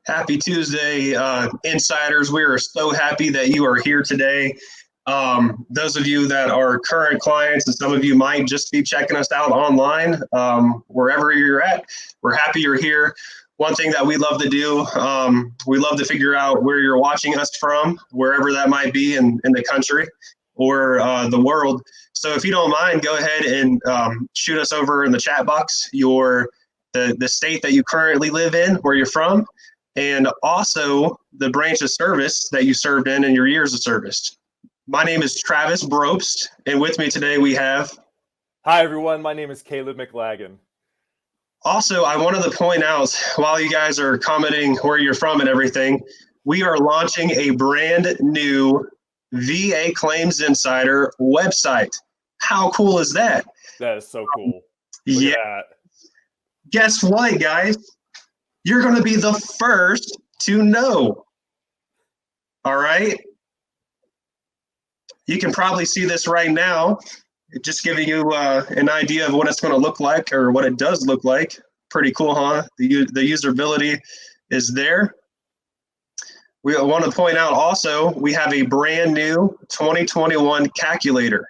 Happy Tuesday, insiders. We are so happy that you are here today. Those of you that are current clients, and some of you might just be checking us out online, wherever you're at, we're happy you're here. One thing that we love to do, we love to figure out where you're watching us from, wherever that might be in the country or the world. So if you don't mind, go ahead and shoot us over in the chat box the state that you currently live in, where you're from, and also the branch of service that you served in and your years of service. My name is Travis Brobst, and with me today we have... Hi, everyone. My name is Caleb MacLagan. Also, I wanted to point out, while you guys are commenting where you're from and everything, we are launching a brand new VA Claims Insider website. How cool is that? That is so cool. Look at that. Guess what, guys? You're going to be the first to know. All right? You can probably see this right now. Just giving you an idea of what it's going to look like, or what it does look like. Pretty cool, huh? The usability is there. We want to point out also, we have a brand new 2021 calculator.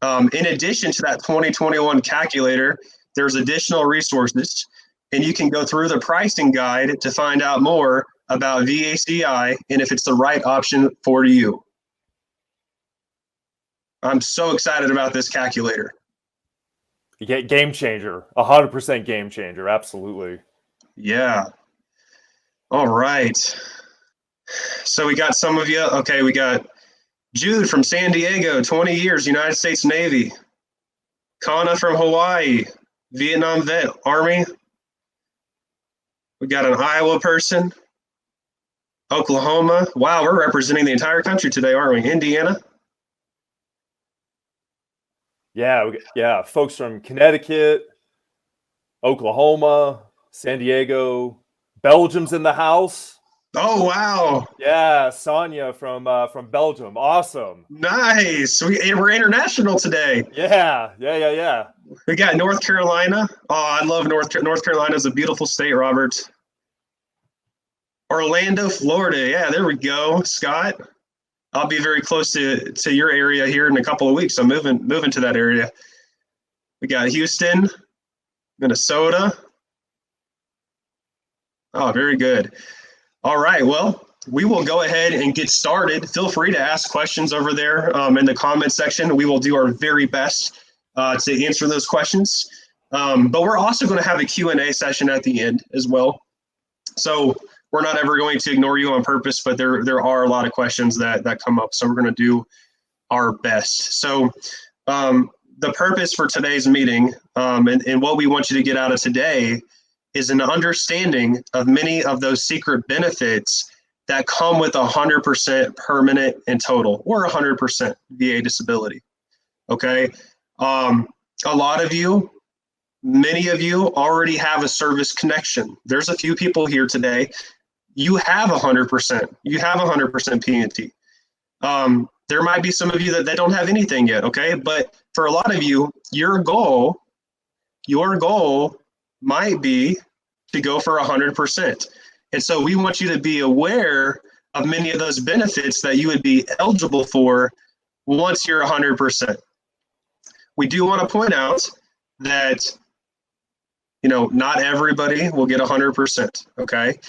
In addition to that 2021 calculator, there's additional resources, and you can go through the pricing guide to find out more about VA TDIU and if it's the right option for you. I'm so excited about this calculator. Game changer, 100% game changer, absolutely. Yeah. All right. So we got some of you. Okay, we got Jude from San Diego, 20 years, United States Navy. Kana from Hawaii, Vietnam vet, Army. We got an Iowa person. Oklahoma. Wow, we're representing the entire country today, aren't we? Indiana. Yeah, folks from Connecticut, Oklahoma, San Diego, Belgium's in the house. Oh, wow. Yeah, Sonia from Belgium. Awesome. Nice. We're international today. Yeah. We got North Carolina. Oh, I love North Carolina. Is a beautiful state, Robert. Orlando, Florida. Yeah, there we go. Scott. I'll be very close to your area here in a couple of weeks. I'm moving to that area. We got Houston, Minnesota. Oh, very good. All right, well, we will go ahead and get started. Feel free to ask questions over there in the comment section. We will do our very best to answer those questions. But we're also going to have a Q&A session at the end as well. So we're not ever going to ignore you on purpose, but there are a lot of questions that come up. So we're going to do our best. So the purpose for today's meeting and what we want you to get out of today is an understanding of many of those secret benefits that come with 100% permanent and total, or 100% VA disability. Okay. A lot of you, many of you already have a service connection. There's a few people here today. You have 100%. You have 100% P&T. There might be some of you that don't have anything yet, okay? But for a lot of you, your goal might be to go for 100%. And so we want you to be aware of many of those benefits that you would be eligible for once you're 100%. We do want to point out that, not everybody will get 100%, okay?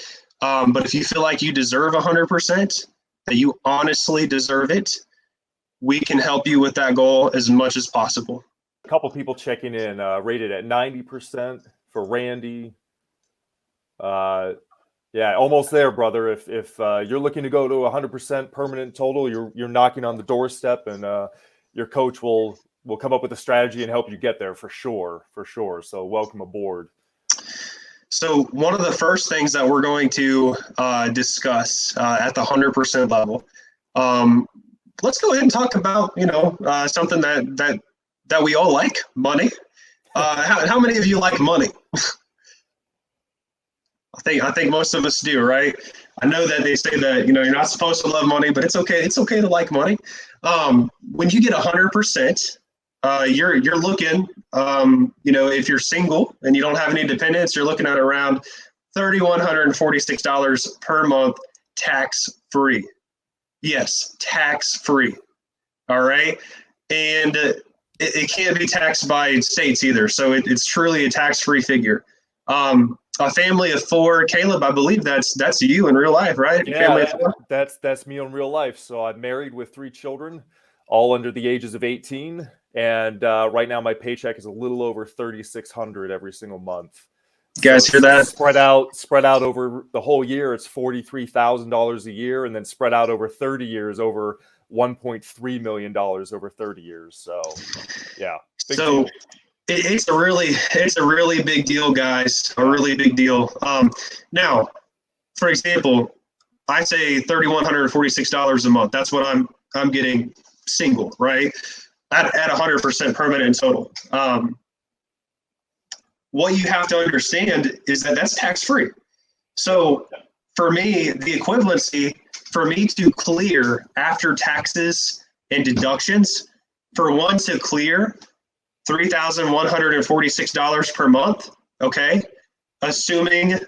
But if you feel like you deserve 100%, that you honestly deserve it, we can help you with that goal as much as possible. A couple people checking in, rated at 90% for Randy. Yeah, almost there, brother. If you're looking to go to 100% permanent total, you're knocking on the doorstep, and your coach will come up with a strategy and help you get there for sure. So welcome aboard. So one of the first things that we're going to discuss at the 100% level, let's go ahead and talk about something that we all like, money. How many of you like money? I think most of us do, right? I know that they say that you're not supposed to love money, but it's okay. It's okay to like money. When you get 100%, you're looking, if you're single and you don't have any dependents, you're looking at around $3,146 per month, tax-free. Yes, tax-free. All right. And it can't be taxed by states either. So it's truly a tax-free figure. A family of four, Caleb, I believe that's you in real life, right? Yeah, Family of four? that's me in real life. So I'm married with 3 children, all under the ages of 18, and right now my paycheck is a little over $3,600 every single month. You So guys hear that? spread out over the whole year, it's $43,000 a year, and then spread out over 30 years, over $1.3 million over 30 years. So, yeah, big So deal. it's a really big deal, guys. A really big deal. Now, for example, I say $3,146 a month. That's what I'm getting single, right? At 100% permanent in total. What you have to understand is that that's tax free. So for me, the equivalency for me to clear after taxes and deductions, for one to clear $3,146 per month, okay, assuming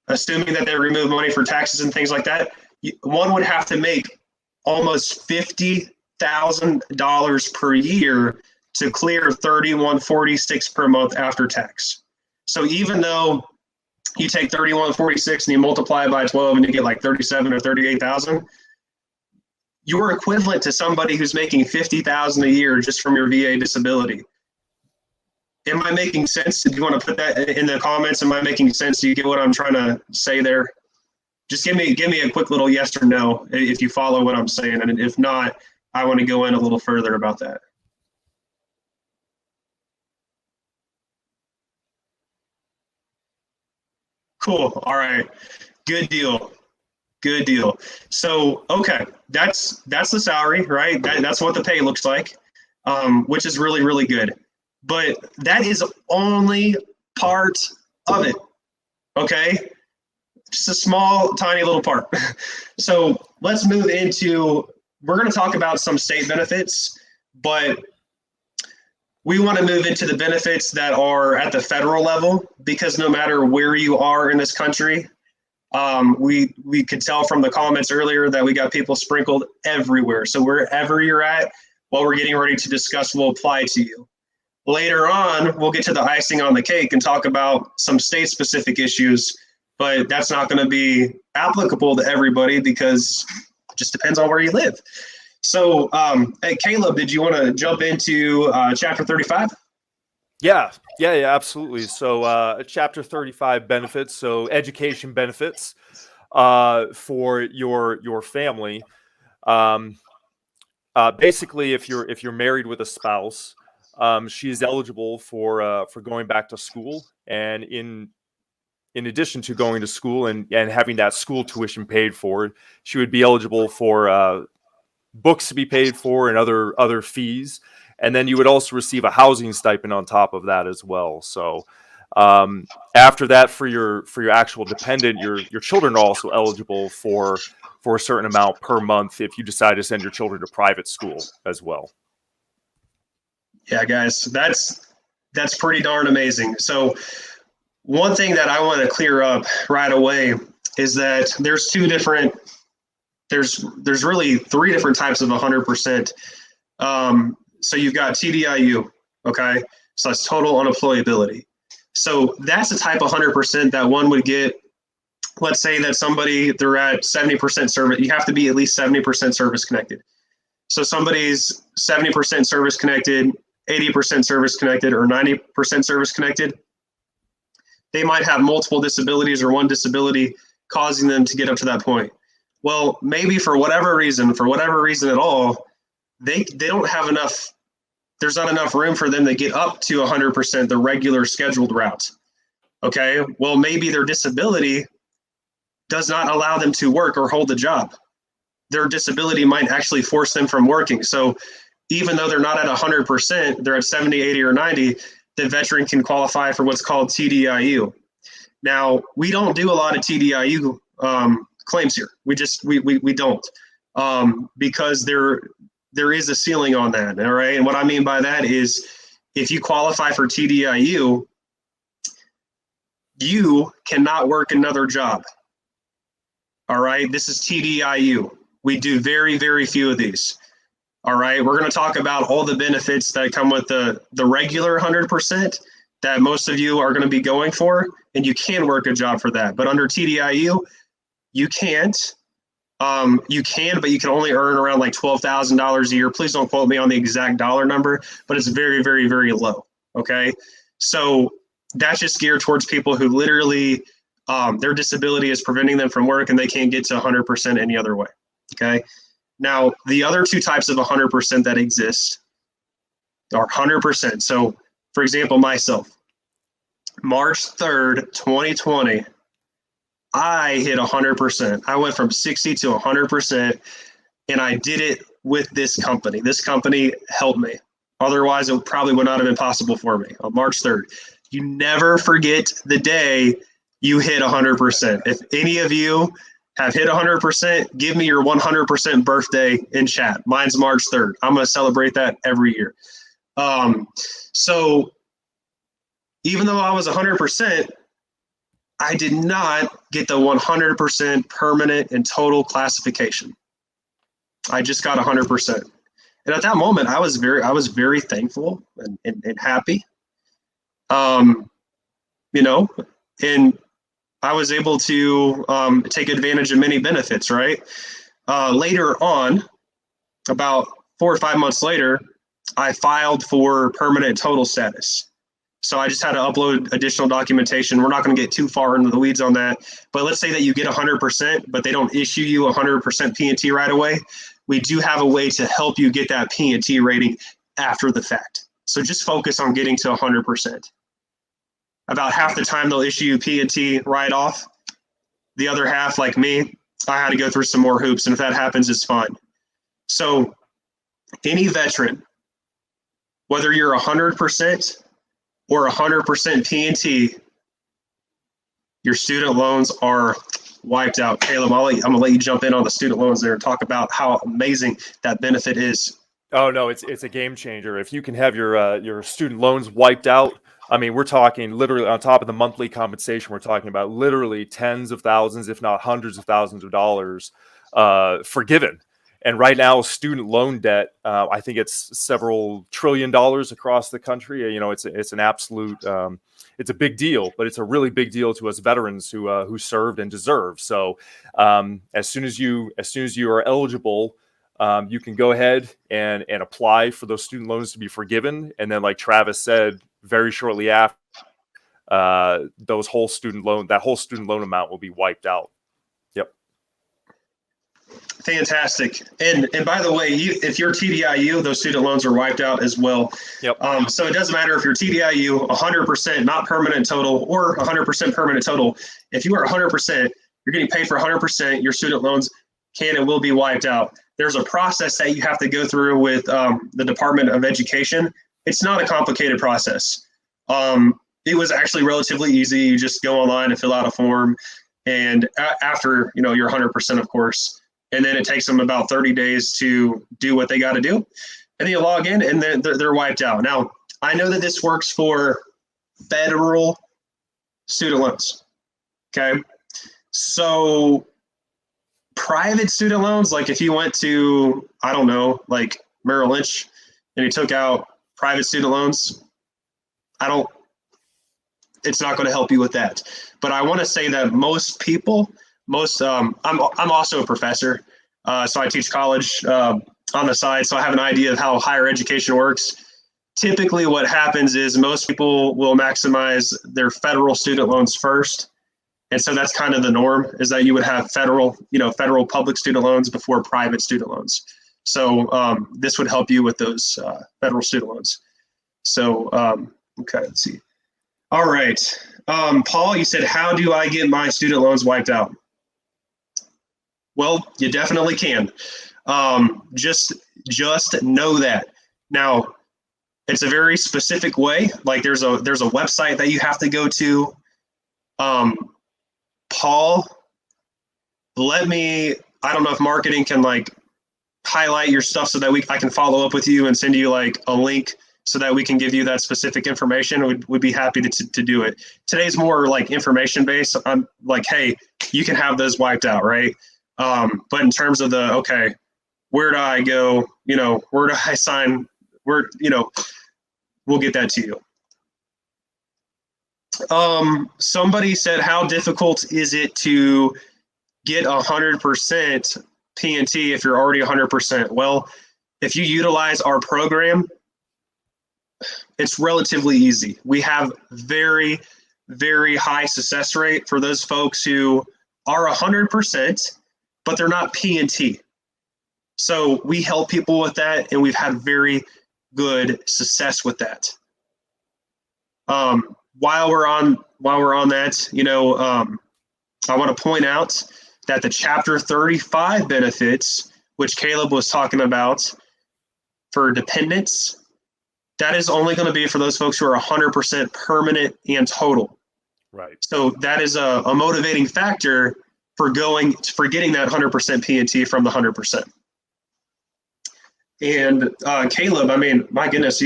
that they remove money for taxes and things like that, one would have to make almost $50,000 per year to clear $3,146 per month after tax. So even though you take $3,146 and you multiply it by 12 and you get like 37 or 38,000, you're equivalent to somebody who's making $50,000 a year just from your VA disability. Am I making sense? Do you want to put that in the comments? Am I making sense? Do you get what I'm trying to say there? Just give me a quick little yes or no if you follow what I'm saying, and if not, I want to go in a little further about that. Cool. All right. Good deal. Good deal. So, okay, that's the salary, right? That's what the pay looks like, which is really, really good. But that is only part of it, okay? Just a small, tiny little part. So let's move into, we're going to talk about some state benefits, but we want to move into the benefits that are at the federal level, because no matter where you are in this country, we could tell from the comments earlier that we got people sprinkled everywhere. So wherever you're at, what we're getting ready to discuss will apply to you. Later on, we'll get to the icing on the cake and talk about some state-specific issues, but that's not going to be applicable to everybody because it just depends on where you live. So, hey, Caleb, did you want to jump into Chapter 35? Yeah, absolutely. So, Chapter 35 benefits, so education benefits for your family. Basically, if you're married with a spouse, she is eligible for going back to school, and in addition to going to school and having that school tuition paid for, she would be eligible for books to be paid for and other fees, and then you would also receive a housing stipend on top of that as well. So after that, for your actual dependent, your children are also eligible for a certain amount per month if you decide to send your children to private school as well. Yeah, guys, that's pretty darn amazing. So one thing that I want to clear up right away is that there's really 3 different types of 100%. So you've got TDIU, okay? So that's total unemployability. So that's the type of 100% that one would get. Let's say that they're at 70% service. You have to be at least 70% service connected. So somebody's 70% service connected, 80% service connected, or 90% service connected. They might have multiple disabilities or one disability causing them to get up to that point. Well, maybe for whatever reason at all, they don't have enough. There's not enough room for them to get up to 100%, the regular scheduled route. Okay, well, maybe their disability does not allow them to work or hold a job. Their disability might actually force them from working. So even though they're not at 100%, they're at 70, 80, or 90, the veteran can qualify for what's called TDIU. Now, we don't do a lot of TDIU claims here. We don't, because there is a ceiling on that. All right. And what I mean by that is if you qualify for TDIU, you cannot work another job. All right, this is TDIU. We do very, very few of these. All right, we're going to talk about all the benefits that come with the regular 100% that most of you are going to be going for, and you can work a job for that. But under TDIU, you can't. You can, but you can only earn around like $12,000 a year. Please don't quote me on the exact dollar number, but it's very, very, very low. Okay, so that's just geared towards people who literally their disability is preventing them from work and they can't get to 100% any other way. Okay. Now, the other two types of 100% that exist are 100%. So, for example, myself, March 3rd, 2020, I hit 100%. I went from 60 to 100%, and I did it with this company. This company helped me. Otherwise, it probably would not have been possible for me on March 3rd. You never forget the day you hit 100%. If any of you have hit 100%, give me your 100% birthday in chat. Mine's March 3rd. I'm going to celebrate that every year. So even though I was 100%, I did not get the 100% permanent and total classification. I just got 100%. And at that moment, I was very thankful and happy. You know, and I was able to take advantage of many benefits, right? Later on, about 4 or 5 months later, I filed for permanent total status. So I just had to upload additional documentation. We're not going to get too far into the weeds on that. But let's say that you get 100%, but they don't issue you 100% P&T right away. We do have a way to help you get that P&T rating after the fact. So just focus on getting to 100%. About half the time they'll issue you P&T right off. The other half, like me, I had to go through some more hoops, and if that happens, it's fine. So any veteran, whether you're 100% or 100% P&T, your student loans are wiped out. Caleb, I'm gonna let you jump in on the student loans there and talk about how amazing that benefit is. Oh no, it's a game changer. If you can have your student loans wiped out, I mean, we're talking literally on top of the monthly compensation. We're talking about literally tens of thousands, if not hundreds of thousands of dollars forgiven. And right now, student loan debt, I think it's several $1 trillion across the country. You know, it's an absolute, it's a big deal, but it's a really big deal to us veterans who served and deserve. So as soon as you are eligible, you can go ahead and apply for those student loans to be forgiven. And then, like Travis said, very shortly after, that whole student loan amount will be wiped out. Yep. Fantastic. And by the way, if you're TDIU, those student loans are wiped out as well. Yep. So it doesn't matter if you're TDIU, 100% not permanent total, or 100% permanent total. If you are 100%, you're getting paid for 100%. Your student loans can and will be wiped out. There's a process that you have to go through with the Department of Education. It's not a complicated process. It was actually relatively easy. You just go online and fill out a form, and after you're 100%, of course, and then it takes them about 30 days to do what they got to do, and then you log in, and then they're wiped out. Now, I know that this works for federal student loans. Okay, so private student loans, like if you went to, I don't know, like Merrill Lynch, and you took out private student loans, it's not going to help you with that. But I want to say that most people, I'm also a professor, so I teach college on the side, so I have an idea of how higher education works. Typically what happens is most people will maximize their federal student loans first. And so that's kind of the norm, is that you would have federal public student loans before private student loans. So this would help you with those federal student loans. So, okay, let's see. All right. Paul, you said, how do I get my student loans wiped out? Well, you definitely can. Just know that. Now, it's a very specific way. Like there's a website that you have to go to. Paul, I don't know if marketing can like highlight your stuff so that I can follow up with you and send you like a link so that we can give you that specific information, we'd be happy to do it. Today's more like information based. I'm like, hey, you can have those wiped out, right? But in terms of the, okay, where do I go? Where do I sign? We'll get that to you. Somebody said, how difficult is it to get 100% P&T if you're already 100%? Well, if you utilize our program, it's relatively easy. We have very, very high success rate for those folks who are 100%, but they're not P&T. So we help people with that, and we've had very good success with that. While we're on that, I want to point out that the Chapter 35 benefits, which Caleb was talking about for dependents, that is only going to be for those folks who are 100% permanent and total. Right. So that is a motivating factor for getting that 100% P&T from the 100%. And Caleb, I mean, my goodness,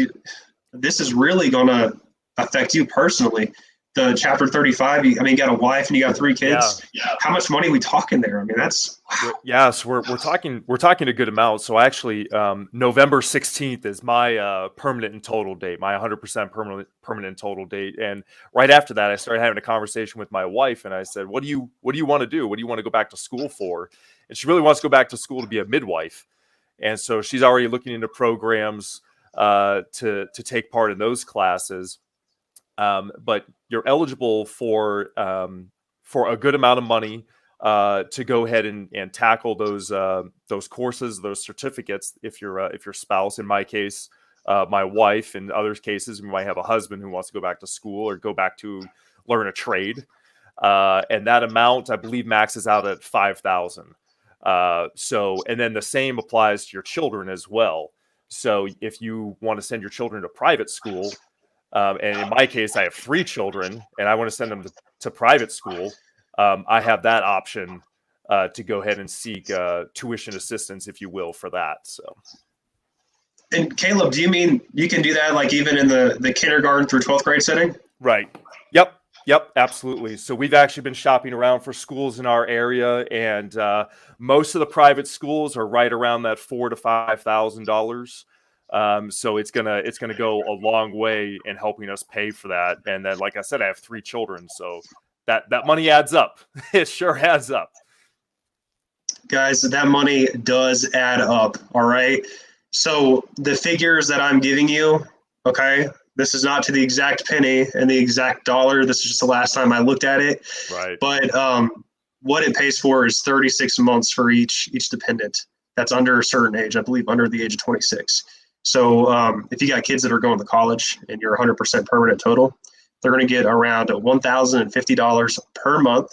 this is really going to affect you personally. The Chapter 35, you got a wife and you got 3 kids. Yeah. How much money are we talking there? I mean, that's wow. Yeah, so we're talking a good amount. So actually, November 16th is my permanent and total date, my 100% permanent and total date. And right after that, I started having a conversation with my wife, and I said, "What do you want to do? What do you want to go back to school for?" And she really wants to go back to school to be a midwife, and so she's already looking into programs to take part in those classes. But you're eligible for a good amount of money to go ahead and tackle those courses, those certificates. If your spouse, in my case, my wife, in other cases, we might have a husband who wants to go back to school or go back to learn a trade, and that amount, I believe, maxes out at $5,000. So, and then the same applies to your children as well. So, if you want to send your children to private school. And in my case, I have 3 children, and I want to send them to private school. I have that option to go ahead and seek tuition assistance, if you will, for that. So, and Caleb, do you mean you can do that like even in the kindergarten through 12th grade setting? Right. Yep, absolutely. So we've actually been shopping around for schools in our area, and most of the private schools are right around that $4,000 to $5,000. So it's gonna go a long way in helping us pay for that. And then, like I said, I have 3 children, so that money adds up. It sure adds up. Guys, that money does add up. All right. So the figures that I'm giving you, okay, this is not to the exact penny and the exact dollar. This is just the last time I looked at it. Right. But what it pays for is 36 months for each dependent that's under a certain age, I believe under the age of 26. So if you got kids that are going to college and you're 100% permanent total, they're going to get around $1,050 per month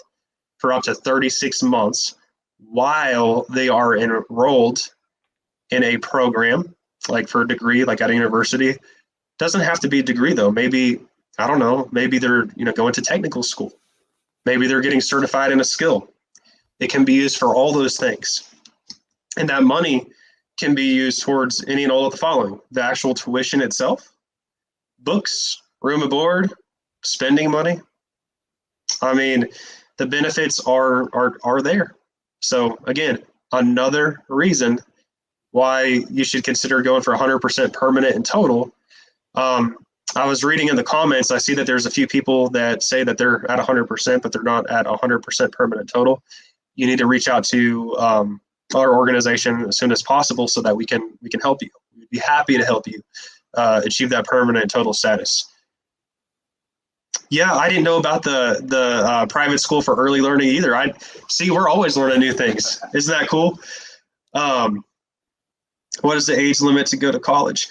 for up to 36 months while they are enrolled in a program, like for a degree, like at a university. Doesn't have to be a degree though. Maybe, I don't know, maybe they're going to technical school. Maybe they're getting certified in a skill. It can be used for all those things. And that money can be used towards any and all of the following: the actual tuition itself, books, room and board, spending money. I mean, the benefits are there. So again, another reason why you should consider going for 100% permanent and total. I was reading in the comments, I see that there's a few people that say that they're at 100%, but they're not at 100% permanent total. You need to reach out to our organization as soon as possible so that we can help you. We'd be happy to help you achieve that permanent total status. Yeah, I didn't know about the private school for early learning either. I see, we're always learning new things. Isn't that cool? What is the age limit to go to college?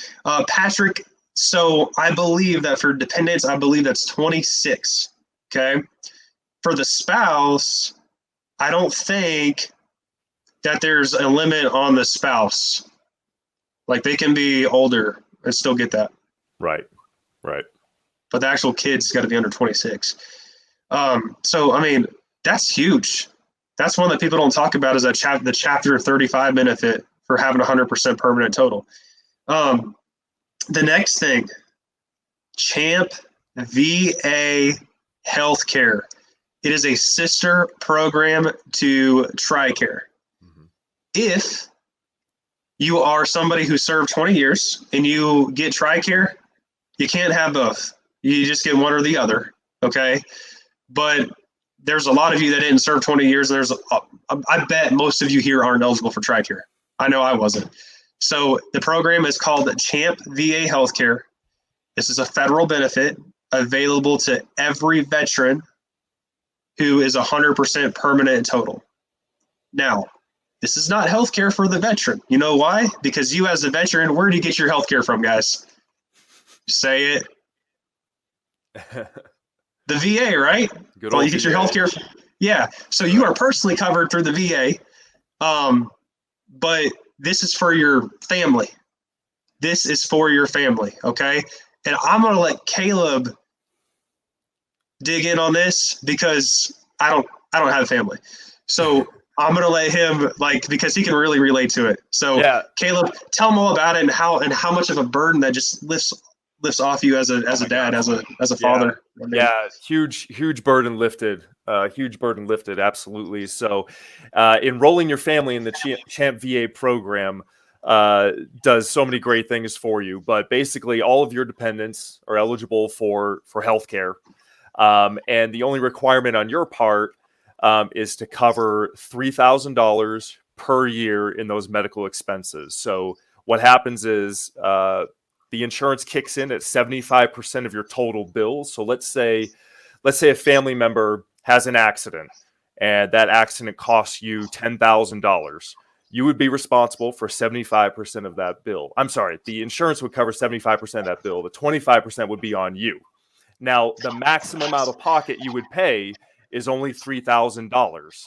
Patrick, so I believe that for dependents, I believe that's 26. Okay. For the spouse, I don't think that there's a limit on the spouse. Like they can be older and still get that. Right. But the actual kid's got to be under 26. So, I mean, that's huge. That's one that people don't talk about, is the Chapter 35 benefit for having 100% permanent total. The next thing, CHAMP VA Healthcare. It is a sister program to TRICARE. Mhm. If you are somebody who served 20 years and you get TRICARE, you can't have both. You just get one or the other, okay? But there's a lot of you that didn't serve 20 years. I bet most of you here aren't eligible for TRICARE. I know I wasn't. So the program is called CHAMP VA Healthcare. This is a federal benefit available to every veteran who is 100% permanent total. Now, this is not healthcare for the veteran. You know why? Because you as a veteran, where do you get your healthcare from, guys? Say it. The VA, right? Good Well, old you get your VA. healthcare. Yeah. So you are personally covered through the VA, but this is for your family. This is for your family, okay? And I'm gonna let Caleb dig in on this because I don't have a family. So I'm gonna let him because he can really relate to it. So Yeah. Caleb, tell him all about it and how much of a burden that just lifts off you as a dad, as a father. Yeah, huge burden lifted. Huge burden lifted. Absolutely. So, enrolling your family in the CHAMP VA program does so many great things for you. But basically, all of your dependents are eligible for healthcare, and the only requirement on your part is to cover $3,000 per year in those medical expenses. So, what happens is the insurance kicks in at 75% of your total bills. So let's say a family member has an accident and that accident costs you $10,000. You would be responsible for 75% of that bill. I'm sorry, the insurance would cover 75% of that bill. The 25% would be on you. Now, the maximum out of pocket you would pay is only $3,000.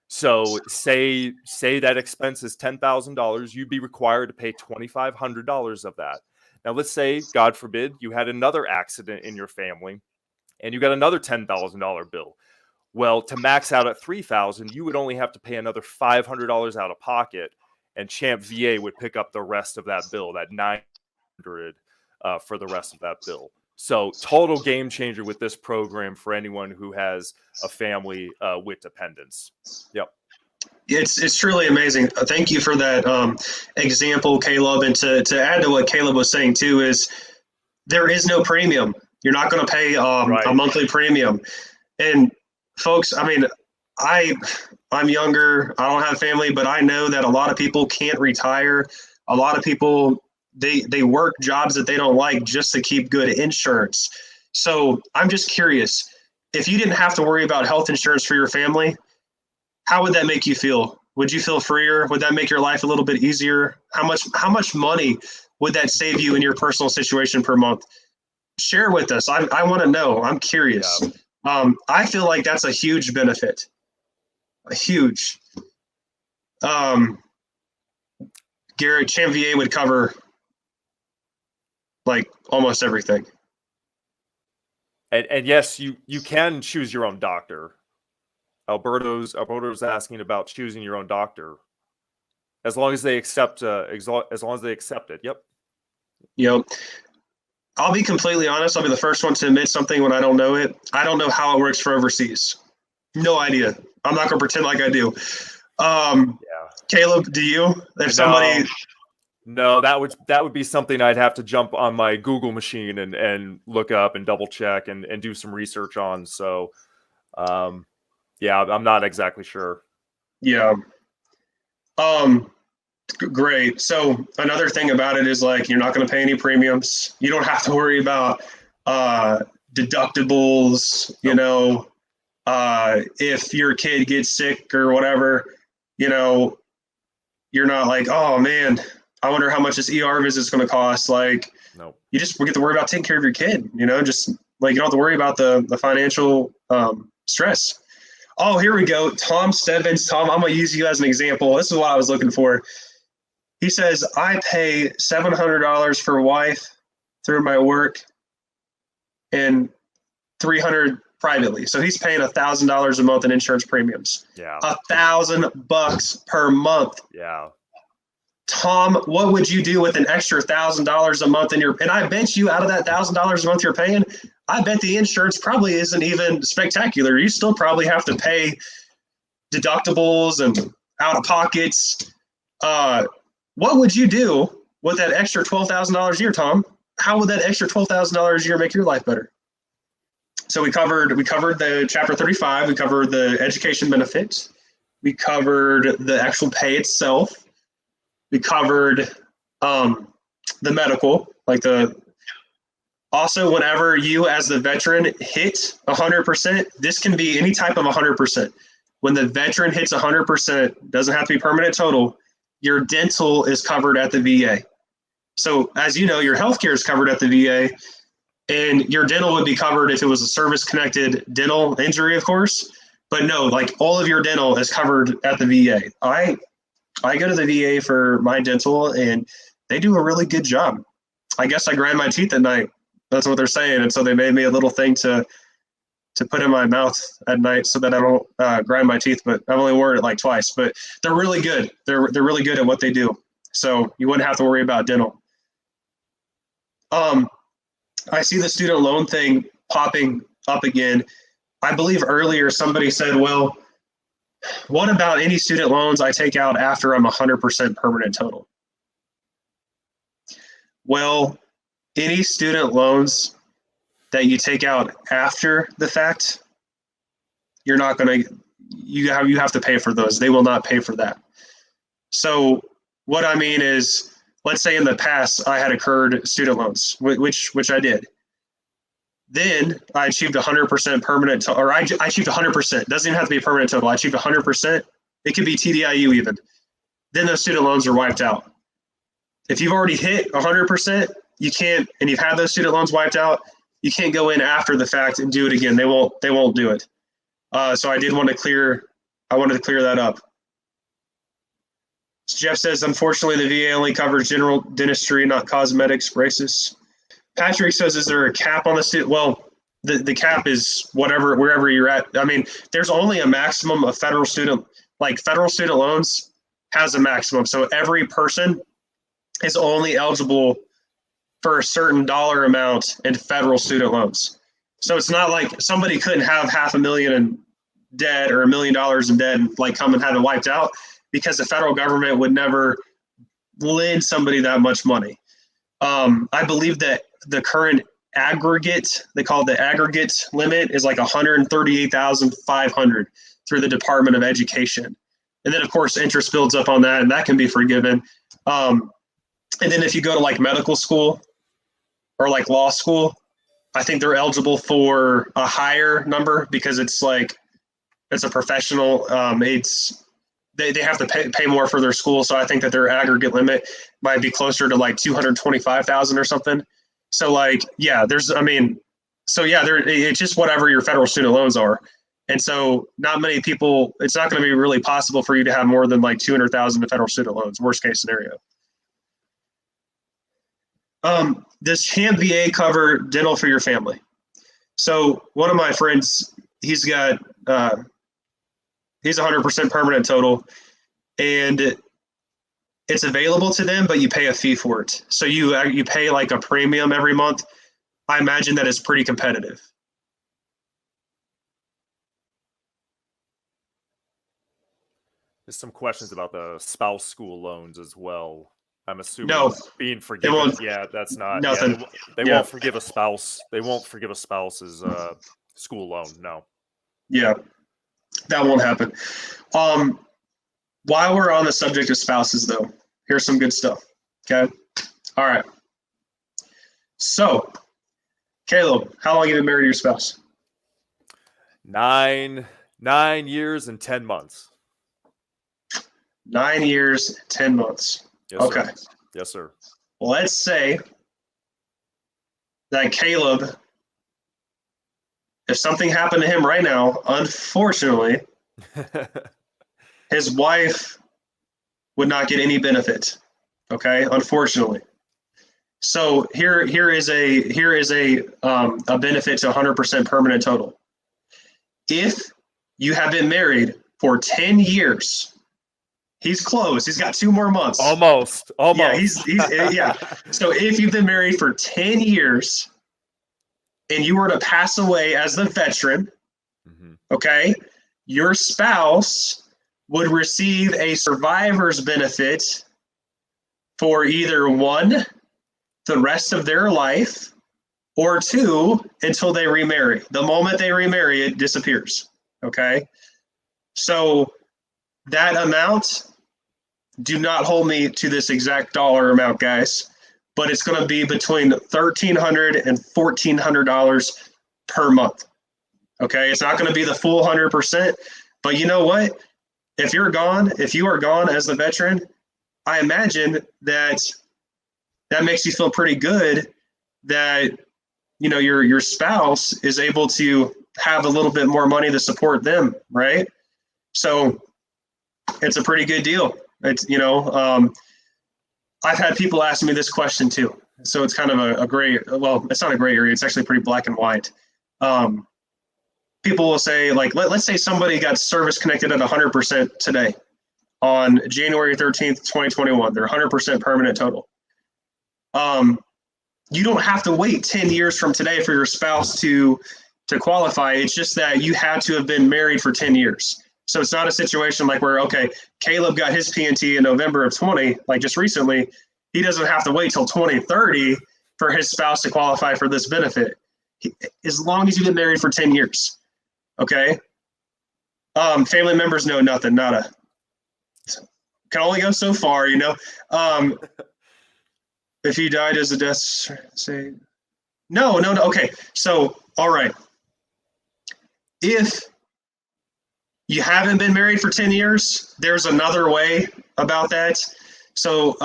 So say that expense is $10,000, you'd be required to pay $2,500 of that. Now, let's say, God forbid, you had another accident in your family and you got another $10,000 bill. Well, to max out at $3,000, you would only have to pay another $500 out of pocket, and CHAMP VA would pick up the rest of that bill, that $900 for the rest of that bill. So, total game changer with this program for anyone who has a family with dependents. Yep. It's truly amazing. Thank you for that example, Caleb. And to add to what Caleb was saying too is there is no premium. You're not going to pay a monthly premium. And folks, I mean, I'm younger. I don't have family, but I know that a lot of people can't retire. A lot of people they work jobs that they don't like just to keep good insurance. So I'm just curious, if you didn't have to worry about health insurance for your family, how would that make you feel? Would you feel freer? Would that make your life a little bit easier? How much money would that save you in your personal situation per month? Share with us. I want to know. I'm curious. Yeah. I feel like that's a huge benefit. A huge. Garrett, CHAMP VA would cover almost everything. And yes, you can choose your own doctor. Alberto's asking about choosing your own doctor, as long as they accept it. Yep. Yep. I'll be completely honest. I'll be the first one to admit something when I don't know it. I don't know how it works for overseas. No idea. I'm not gonna pretend like I do. Caleb, do you? If somebody. No, that would be something I'd have to jump on my Google machine and look up and double check and do some research on. So, yeah, I'm not exactly sure. Yeah. Great. So another thing about it is you're not going to pay any premiums. You don't have to worry about deductibles. Nope. You know, if your kid gets sick or whatever, you know, you're not like, oh man, I wonder how much this ER visit is going to cost. Nope. You just get to worry about taking care of your kid. You know, just you don't have to worry about the financial stress. Oh, here we go. Tom Stebbins. Tom, I'm going to use you as an example. This is what I was looking for. He says, I pay $700 for wife through my work and $300 privately. So he's paying $1,000 a month in insurance premiums. Yeah. $1,000 per month. Yeah. Tom, what would you do with an extra $1,000 a month in your, and I bet you out of that $1,000 a month you're paying, I bet the insurance probably isn't even spectacular. You still probably have to pay deductibles and out of pockets. What would you do with that extra $12,000 a year, Tom? How would that extra $12,000 a year make your life better? So we covered the Chapter 35. We covered the education benefits. We covered the actual pay itself. We covered the medical, also, whenever you as the veteran hit 100%, this can be any type of 100%. When the veteran hits 100%, doesn't have to be permanent total, your dental is covered at the VA. So as you know, your healthcare is covered at the VA, and your dental would be covered if it was a service-connected dental injury, of course. But no, all of your dental is covered at the VA. I go to the VA for my dental, and they do a really good job. I guess I grind my teeth at night. That's what they're saying. And so they made me a little thing to put in my mouth at night so that I don't grind my teeth. But I've only worn it twice. But they're really good. They're really good at what they do. So you wouldn't have to worry about dental. I see the student loan thing popping up again. I believe earlier somebody said, well, what about any student loans I take out after I'm 100% permanent total? Well, any student loans that you take out after the fact, you're not going to, you have to pay for those. They will not pay for that. So what I mean is, let's say in the past I had incurred student loans, which I did. Then I achieved 100% permanent, or I achieved 100%. Doesn't even have to be a permanent total. I achieved 100%. It could be TDIU even. Then those student loans are wiped out. If you've already hit 100%, you can't, and you've had those student loans wiped out, you can't go in after the fact and do it again. They won't do it. So I wanted to clear that up. Jeff says, unfortunately, the VA only covers general dentistry, not cosmetics, braces. Patrick says, is there a cap on the student? Well, the cap is wherever you're at. I mean, there's only a maximum of federal student loans has a maximum. So every person is only eligible for a certain dollar amount in federal student loans. So it's not like somebody couldn't have $500,000 in debt or $1 million in debt and come and have it wiped out, because the federal government would never lend somebody that much money. I believe that the current aggregate, they call it the aggregate limit, is $138,500 through the Department of Education. And then of course interest builds up on that, and that can be forgiven. And then if you go to medical school or law school, I think they're eligible for a higher number because it's a professional. They have to pay more for their school, so I think that their aggregate limit might be closer to $225,000 or something. So it's just whatever your federal student loans are. And so not many people, it's not going to be really possible for you to have more than $200,000 in federal student loans, worst case scenario. Does CHAMPVA cover dental for your family? So one of my friends, he's 100% permanent total, and it's available to them, but you pay a fee for it. So you pay a premium every month. I imagine that it's pretty competitive. There's some questions about the spouse school loans as well. I'm assuming No, being forgiven. Yeah, that's not nothing. Yeah, they won't forgive a spouse. They won't forgive a spouse's school loan. No. Yeah, that won't happen. While we're on the subject of spouses, though, here's some good stuff. Okay. All right. So, Caleb, how long have you been married to your spouse? 9 years and 10 months. 9 years, 10 months. Yes, okay. Sir. Yes, sir. Let's say that Caleb, if something happened to him right now, unfortunately, his wife would not get any benefit. Okay, unfortunately. So here is a benefit to 100% permanent total. If you have been married for 10 years He's close. He's got 2 more months. Almost. Yeah, he's yeah. So if you've been married for 10 years and you were to pass away as the veteran, okay, your spouse would receive a survivor's benefit for either 1, the rest of their life, or 2, until they remarry. The moment they remarry, it disappears. Okay. So that amount, do not hold me to this exact dollar amount, guys, but it's going to be between $1,300 and $1,400 per month. Okay. It's not going to be the full 100%, but you know what? If you are gone as the veteran, I imagine that makes you feel pretty good that, you know, your spouse is able to have a little bit more money to support them, right? So it's a pretty good deal. It's, you know, I've had people ask me this question too. So it's kind of a gray, well, it's not a gray area. It's actually pretty black and white. People will say, like, let's say somebody got service connected at 100% today on January 13th, 2021. They're 100% permanent total. You don't have to wait 10 years from today for your spouse to qualify. It's just that you had to have been married for 10 years. So it's not a situation like where, okay, Caleb got his P&T in November of 20, like just recently. He doesn't have to wait till 2030 for his spouse to qualify for this benefit. As long as you've been married for 10 years. Okay. Family members know nothing, nada. Can only go so far, you know. If you died as a death, say, no. Okay. So, all right. If you haven't been married for 10 years, there's another way about that. So,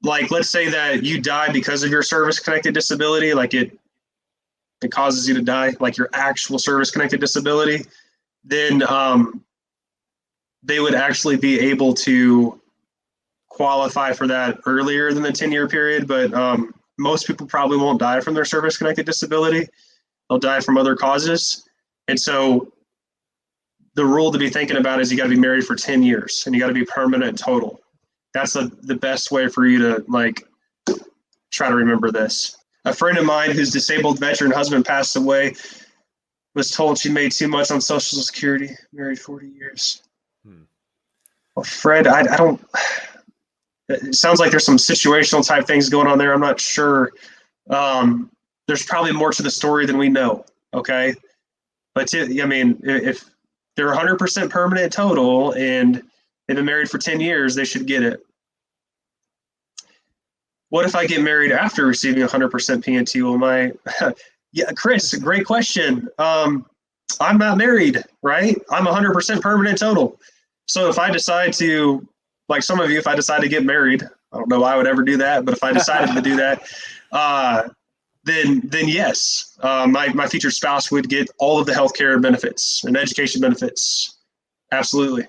like, let's say that you die because of your service-connected disability, like it causes you to die, like your actual service-connected disability, then they would actually be able to qualify for that earlier than the 10-year period. But most people probably won't die from their service-connected disability. They'll die from other causes. And so the rule to be thinking about is you got to be married for 10 years and you got to be permanent total. That's the best way for you to, like, try to remember this. A friend of mine whose disabled veteran husband passed away was told she made too much on Social Security, married 40 years. Well, Fred, I don't, it sounds like there's some situational type things going on there. I'm not sure. There's probably more to the story than we know. Okay. But I mean, if they're 100% permanent total and they've been married for 10 years, they should get it. What if I get married after receiving 100% P&T? Will my, yeah, Chris, great question. I'm not married, right? I'm 100% permanent total. So if I decide to, like some of you, if I decide to get married, I don't know why I would ever do that, but if I decided to do that, then yes, my future spouse would get all of the healthcare benefits and education benefits. Absolutely.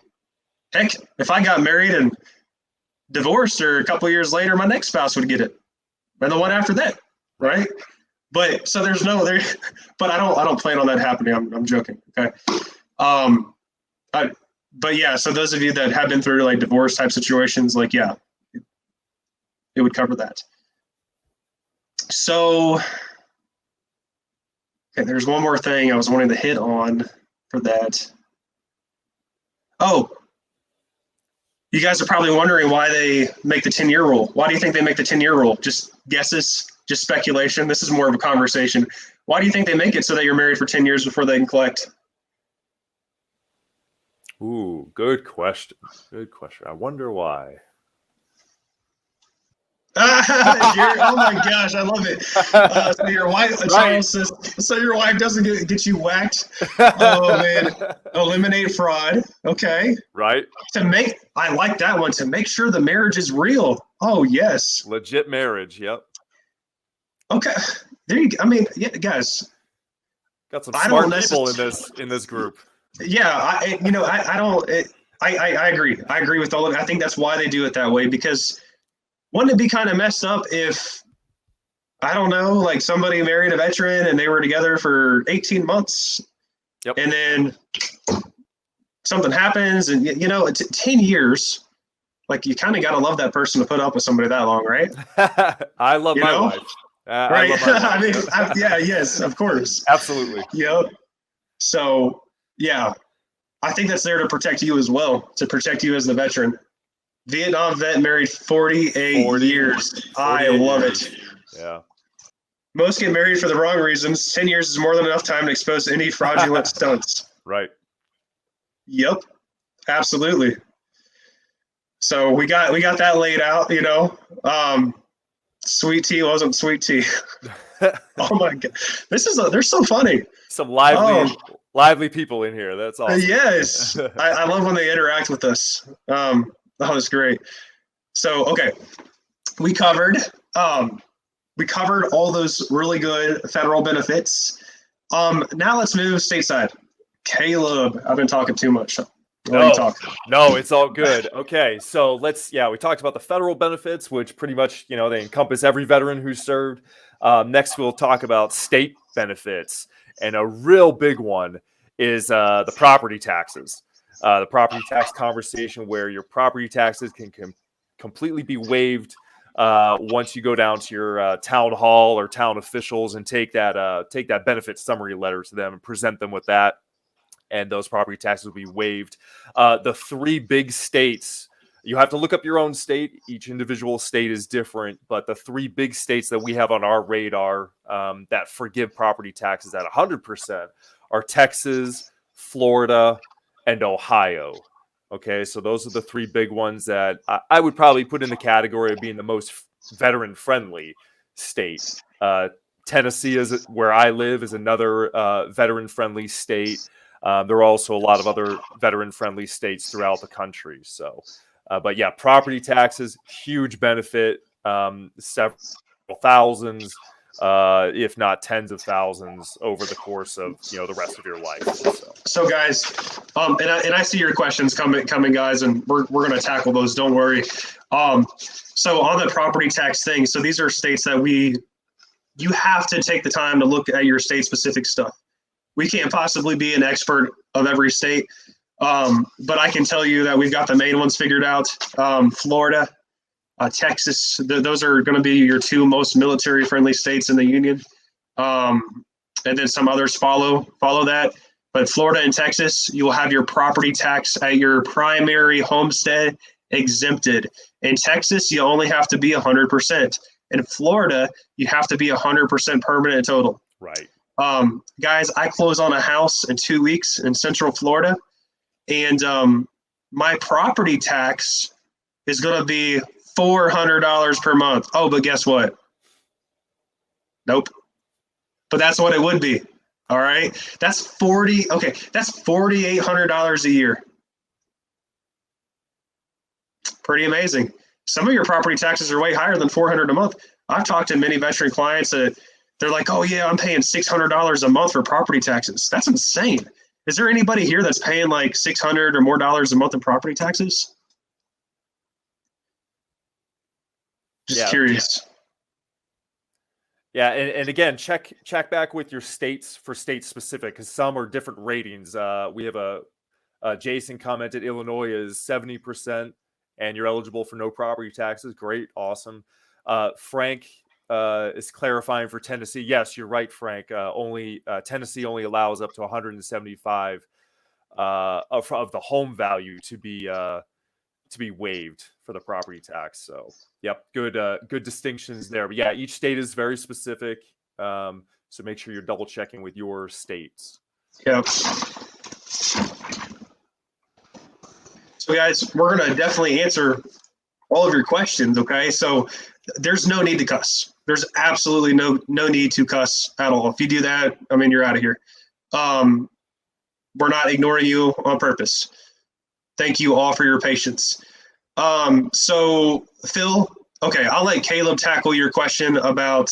Heck, if I got married and divorced or a couple of years later, my next spouse would get it, and the one after that, right? But so there's no there, but I don't plan on that happening. I'm joking. Okay. But yeah, so those of you that have been through like divorce type situations, like, yeah, it would cover that. So, okay, there's one more thing I was wanting to hit on for that. Oh, you guys are probably wondering why they make the 10-year rule. Why do you think they make the 10-year rule? Just guesses, just speculation. This is more of a conversation. Why do you think they make it so that you're married for 10 years before they can collect? Ooh, good question. Good question. I wonder why. Oh my gosh, I love it. So your wife, Right. Charles says, so your wife doesn't get you whacked. Oh man, eliminate fraud. Okay. Right. I like that one, to make sure the marriage is real. Oh yes. Legit marriage. Yep. Okay. There you go. I mean, yeah, guys. Got some smart people in this group. Yeah, I agree. I agree with all of it. I think that's why they do it that way, because wouldn't it be kind of messed up if, I don't know, like somebody married a veteran and they were together for 18 months. Yep. And then something happens, and 10 years, like you kind of got to love that person to put up with somebody that long, right? I love You my know? wife. I Right. love my wife. I mean, yeah, yes, of course. Absolutely. Yep. So, yeah, I think that's there to protect you as well, to protect you as the veteran. Vietnam vet married 48 years. I 48 love years. it. Yeah. Most get married for the wrong reasons. 10 years is more than enough time to expose any fraudulent stunts. Right. Yep, absolutely. So we got that laid out, Sweet tea wasn't sweet tea. Oh my god. They're so funny. Some lively people in here. That's awesome. Yes. I love when they interact with us. That was great. So okay. We covered all those really good federal benefits. Now let's move stateside. Caleb, I've been talking too much. No, it's all good. Okay, so we talked about the federal benefits, which pretty much, they encompass every veteran who served. Next, we'll talk about state benefits. And a real big one is the property taxes. The property tax conversation where your property taxes can completely be waived once you go down to your town hall or town officials and take that benefit summary letter to them and present them with that. And those property taxes will be waived. The three big states, you have to look up your own state. Each individual state is different, but the three big states that we have on our radar that forgive property taxes at 100% are Texas, Florida, and Ohio. Okay, so those are the three big ones that I would probably put in the category of being the most veteran-friendly state. Tennessee, where I live, is another veteran-friendly state. There are also a lot of other veteran-friendly states throughout the country. So, but yeah, property taxes, huge benefit, several thousands, if not tens of thousands over the course of, the rest of your life. So guys, and I see your questions coming, guys, and we're going to tackle those. Don't worry. So on the property tax thing, so these are states that you have to take the time to look at your state-specific stuff. We can't possibly be an expert of every state, but I can tell you that we've got the main ones figured out. Florida, Texas, those are going to be your two most military-friendly states in the union, and then some others follow that. But Florida and Texas, you will have your property tax at your primary homestead exempted. In Texas, you only have to be 100%. In Florida, you have to be 100% permanent total. Right. Guys, I close on a house in 2 weeks in Central Florida, and my property tax is going to be $400 per month. Oh, but guess what? Nope. But that's what it would be. All right. That's $4,800 a year. Pretty amazing. Some of your property taxes are way higher than $400 a month. I've talked to many veteran clients that they're like, oh yeah, I'm paying $600 a month for property taxes. That's insane. Is there anybody here that's paying like $600 or more a month in property taxes? Just curious. Yeah, and again, check back with your states for state specific, because some are different ratings. We have Jason commented Illinois is 70%, and you're eligible for no property taxes. Great, awesome. Frank is clarifying for Tennessee. Yes, you're right, Frank. Tennessee only allows up to 175 of the home value to be waived for the property tax. So, yep, good distinctions there. But yeah, each state is very specific. So make sure you're double checking with your states. Yep. So guys, we're going to definitely answer all of your questions. Okay. So there's no need to cuss. There's absolutely no need to cuss at all. If you do that, I mean, you're out of here. We're not ignoring you on purpose. Thank you all for your patience. So Phil, okay, I'll let Caleb tackle your question about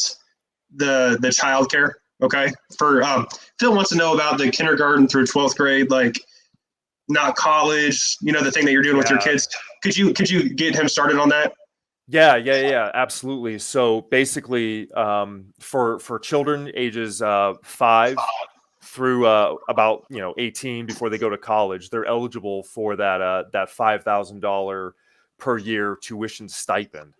the childcare. Okay. For Phil wants to know about the kindergarten through 12th grade, like not college, the thing that you're doing with your kids. Could you get him started on that? Yeah, absolutely. So basically, for children ages 5 through about 18 before they go to college, they're eligible for that $5,000 per year tuition stipend.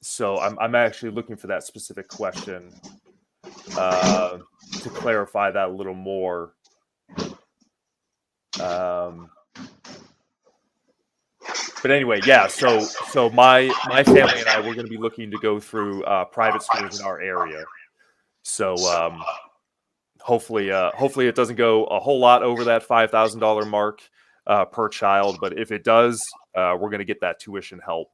So I'm actually looking for that specific question to clarify that a little more. But anyway, yeah. So my family and I, we're going to be looking to go through private schools in our area. So hopefully it doesn't go a whole lot over that $5,000 mark per child. But if it does, we're going to get that tuition help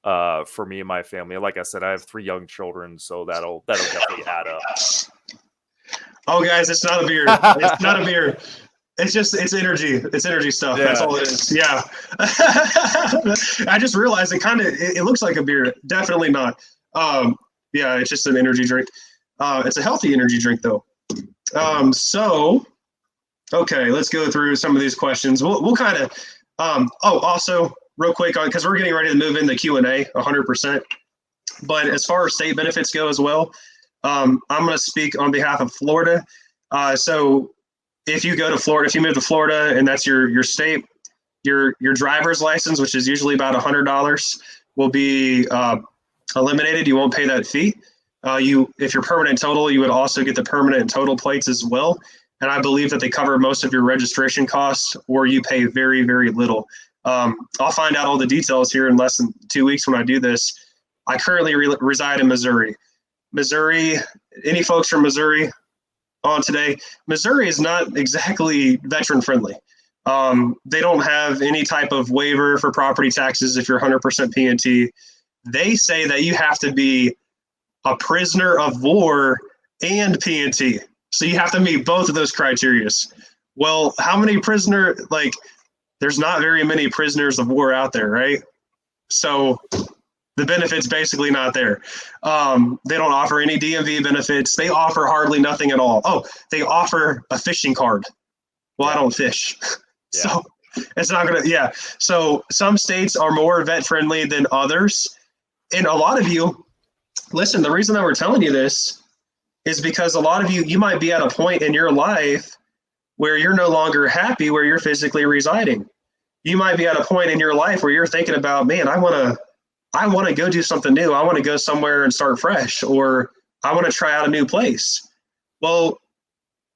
for me and my family. Like I said, I have 3 young children, so that'll definitely add up. Oh, guys, it's not a beer. It's not a beer. It's energy. It's energy stuff. Yeah. That's all it is. Yeah. I just realized it looks like a beer. Definitely not. Yeah, it's just an energy drink. It's a healthy energy drink though. So, okay, let's go through some of these questions. We'll kind of, also real quick, because we're getting ready to move into Q&A 100%. But as far as state benefits go as well, I'm going to speak on behalf of Florida. So if you go to Florida, if you move to Florida and that's your state, your driver's license, which is usually about $100, will be eliminated. You won't pay that fee. If you're permanent total, you would also get the permanent total plates as well. And I believe that they cover most of your registration costs, or you pay very, very little. I'll find out all the details here in less than 2 weeks when I do this. I currently reside in Missouri. Any folks from Missouri on today? Missouri is not exactly veteran friendly. They don't have any type of waiver for property taxes if you're 100% P&T. They say that you have to be a prisoner of war and P&T. So you have to meet both of those criteria. Well, how many there's not very many prisoners of war out there, right? So the benefit's basically not there. They don't offer any DMV benefits. They offer hardly nothing at all. Oh, they offer a fishing card. Well, I don't fish. Yeah. So it's not going to, yeah. So some states are more vet friendly than others. And a lot of you, listen, the reason that we're telling you this is because a lot of you might be at a point in your life where you're no longer happy where you're physically residing. You might be at a point in your life where you're thinking about, man, I want to go do something new. I want to go somewhere and start fresh, or I want to try out a new place. Well,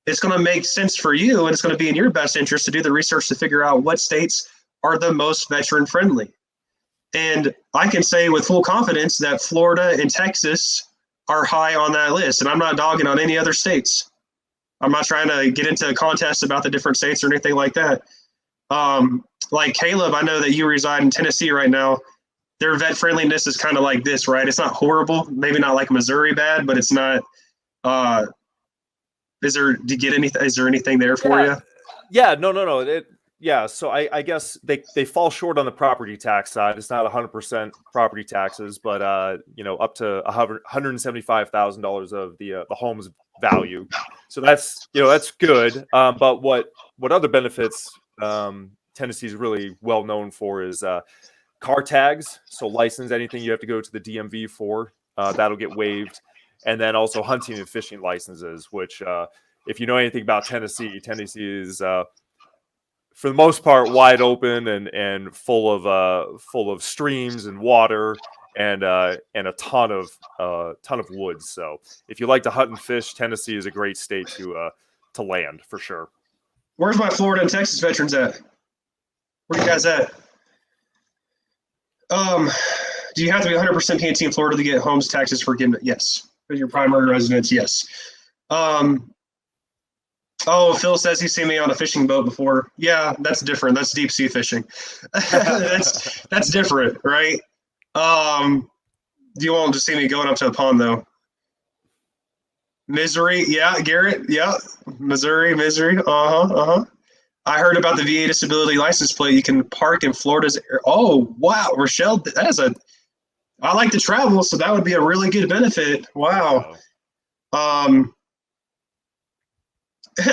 it's going to make sense for you, and it's going to be in your best interest to do the research to figure out what states are the most veteran friendly. And I can say with full confidence that Florida and Texas are high on that list. And I'm not dogging on any other states. I'm not trying to get into a contest about the different states or anything like that. Like Caleb, I know that you reside in Tennessee right now. Their vet friendliness is kind of like this, right? It's not horrible. Maybe not like Missouri bad, but it's not. Is there anything there for you? Yeah, no. Yeah, so I guess they fall short on the property tax side. It's not 100% property taxes, but up to $175,000 of the home's value. So that's good. But what other benefits Tennessee is really well known for is car tags. So license, anything you have to go to the DMV for, that'll get waived, and then also hunting and fishing licenses. Which, if you know anything about Tennessee is for the most part wide open and full of streams and water and a ton of woods. So if you like to hunt and fish, Tennessee is a great state to land for sure. Where's my Florida and Texas veterans at? Where you guys at? Do you have to be 100% P&T in Florida to get homes taxes forgiven? Yes. For your primary residence, yes. Oh, Phil says he's seen me on a fishing boat before. Yeah, that's different. That's deep sea fishing. That's different, right? You won't just see me going up to the pond though. Missouri, yeah, Garrett, yeah, Missouri. I heard about the VA disability license plate. You can park in Florida's. Oh, wow, Rochelle, I like to travel, so that would be a really good benefit. Wow.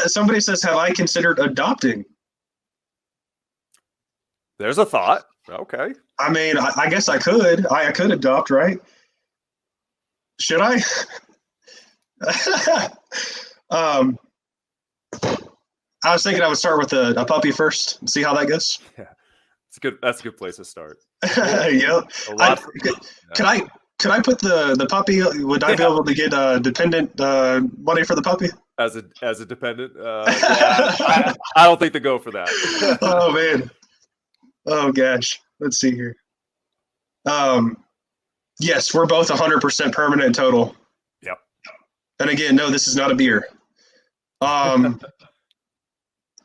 Somebody says, have I considered adopting? There's a thought. Okay. I mean, I guess I could. I could adopt, right? Should I? I was thinking I would start with a puppy first and see how that goes. Yeah, it's good. That's a good place to start. Yep. A lot. Could I put the puppy? Would I be able to get dependent money for the puppy? As a dependent, yeah, I don't think they go for that. Oh man. Oh gosh. Let's see here. Yes, we're both 100% permanent total. Yep. And again, no, this is not a beer.